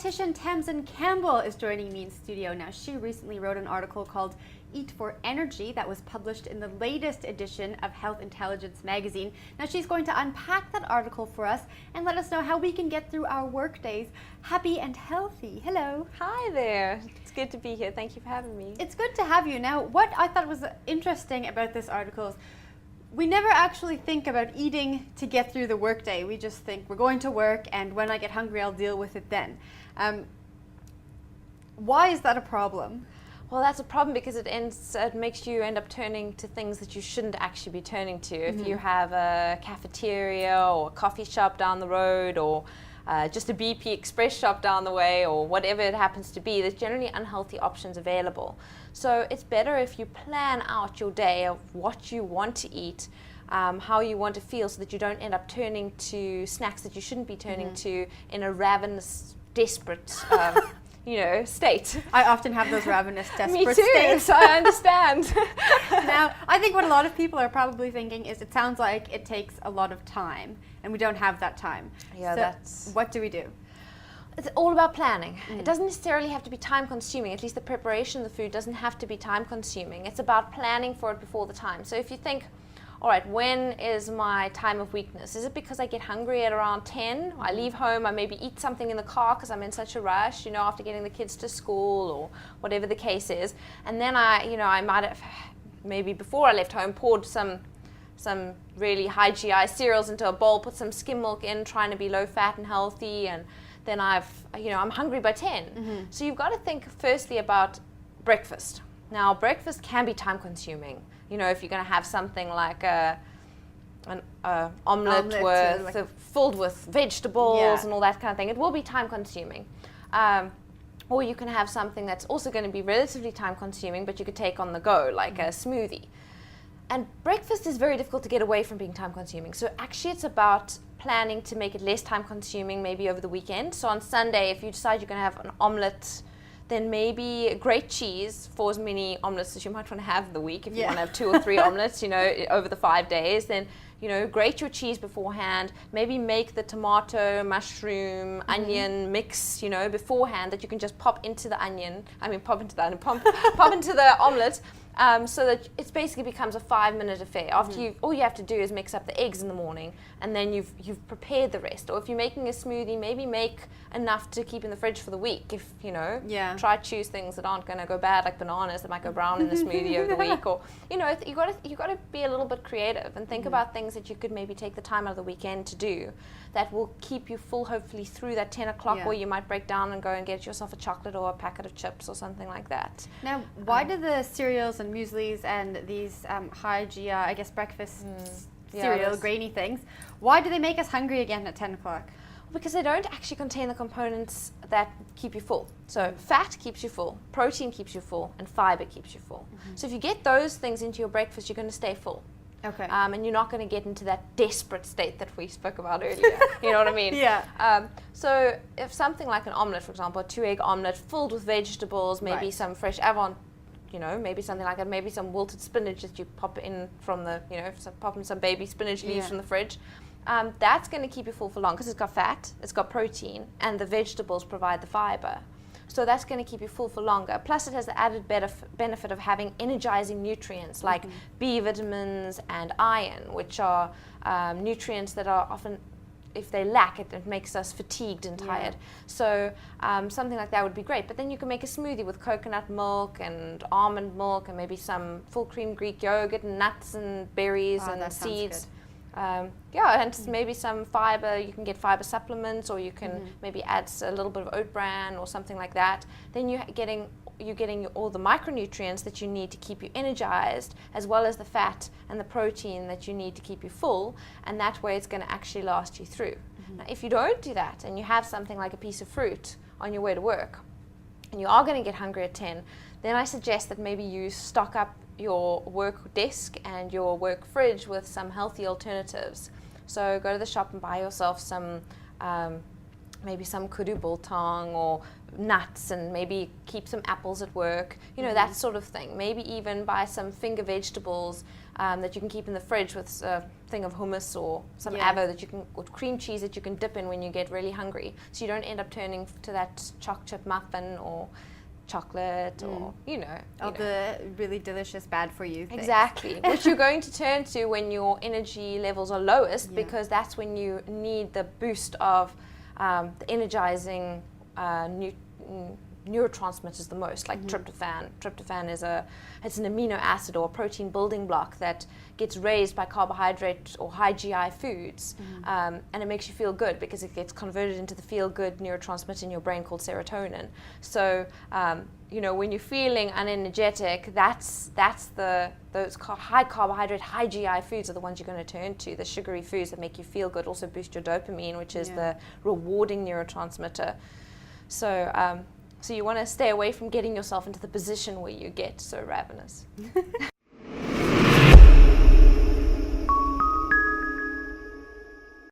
dietitian Tamsin Campbell is joining me in studio now. She recently wrote an article called Eat for Energy that was published in the latest edition of Health Intelligence magazine. Now she's going to unpack that article for us and let us know how we can get through our work days happy and healthy. Hello. Hi there. It's good to be here. Thank you for having me. It's good to have you. Now, what I thought was interesting about this article is we never actually think about eating to get through the workday. We just think we're going to work, and when I get hungry, I'll deal with it then. Why is that a problem? Well, that's a problem because it makes you end up turning to things that you shouldn't actually be turning to. If you have a cafeteria or a coffee shop down the road, or just a BP Express shop down the way, or whatever it happens to be, there's generally unhealthy options available. So it's better if you plan out your day of what you want to eat, how you want to feel, so that you don't end up turning to snacks that you shouldn't be turning to in a ravenous, desperate state. I often have those ravenous, desperate Me too, states. so I understand. Now, I think what a lot of people are probably thinking is it sounds like it takes a lot of time, and we don't have that time. Yeah, so what do we do? It's all about planning. It doesn't necessarily have to be time consuming. At least the preparation of the food doesn't have to be time consuming. It's about planning for it before the time. So if you think, all right, when is my time of weakness? Is it because I get hungry at around 10? I leave home, I maybe eat something in the car because I'm in such a rush, after getting the kids to school or whatever the case is. And then I might have, maybe before I left home, poured some really high GI cereals into a bowl, put some skim milk in, trying to be low fat and healthy, and then I'm hungry by 10. So you've got to think firstly about breakfast. Now, breakfast can be time consuming. If you're going to have something like an omelette filled with vegetables and all that kind of thing, it will be time consuming. Or you can have something that's also going to be relatively time consuming, but you could take on the go, like a smoothie. And breakfast is very difficult to get away from being time consuming. So actually it's about planning to make it less time consuming, maybe over the weekend. So on Sunday, if you decide you're going to have an omelette, then maybe grate cheese for as many omelets as you might want to have in the week. If you want to have 2 or 3 omelets, over the 5 days, then, grate your cheese beforehand. Maybe make the tomato, mushroom, onion mix, beforehand, that you can just pop into the omelet. So that it basically becomes a 5-minute affair. After all you have to do is mix up the eggs in the morning, and then you've prepared the rest. Or if you're making a smoothie, maybe make enough to keep in the fridge for the week. If try to choose things that aren't going to go bad, like bananas that might go brown in the smoothie over the week. Or you got to be a little bit creative and think about things that you could maybe take the time out of the weekend to do that will keep you full, hopefully through that 10 o'clock, where you might break down and go and get yourself a chocolate or a packet of chips or something like that. Now, why do the cereals and mueslis and these high GI, I guess breakfast cereal, grainy things, why do they make us hungry again at 10 o'clock? Because they don't actually contain the components that keep you full. So fat keeps you full, protein keeps you full, and fiber keeps you full. So if you get those things into your breakfast, you're going to stay full. Okay. And you're not going to get into that desperate state that we spoke about earlier. You know what I mean? Yeah. So if something like an omelette, for example, a 2-egg omelette filled with vegetables, maybe some fresh Avon, maybe something like that, maybe some wilted spinach that you pop in from the, pop in some baby spinach leaves from the fridge. That's going to keep you full for long because it's got fat, it's got protein, and the vegetables provide the fiber. So that's going to keep you full for longer. Plus it has the added benefit of having energizing nutrients like B vitamins and iron, which are nutrients that are often, if they lack it, it makes us fatigued and tired. So something like that would be great. But then you can make a smoothie with coconut milk and almond milk and maybe some full cream Greek yogurt and nuts and berries and seeds. And maybe some fiber. You can get fiber supplements, or you can maybe add a little bit of oat bran or something like that. Then you're getting all the micronutrients that you need to keep you energized, as well as the fat and the protein that you need to keep you full, and that way it's going to actually last you through. Now, if you don't do that and you have something like a piece of fruit on your way to work, and you are going to get hungry at 10, then I suggest that maybe you stock up your work desk and your work fridge with some healthy alternatives. So go to the shop and buy yourself some maybe some kudu biltong or nuts, and maybe keep some apples at work, you know, that sort of thing. Maybe even buy some finger vegetables that you can keep in the fridge with a thing of hummus or some avo that you can, or cream cheese that you can dip in when you get really hungry, so you don't end up turning to that choc chip muffin or chocolate or All the really delicious bad for you things. Exactly, which you're going to turn to when your energy levels are lowest, because that's when you need the boost of the energizing neurotransmitters the most, like tryptophan. Tryptophan is it's an amino acid or a protein building block that gets raised by carbohydrate or high GI foods, and it makes you feel good because it gets converted into the feel-good neurotransmitter in your brain called serotonin. So when you're feeling unenergetic, those high carbohydrate, high GI foods are the ones you're going to turn to. The sugary foods that make you feel good also boost your dopamine, which is the rewarding neurotransmitter. So you want to stay away from getting yourself into the position where you get so ravenous.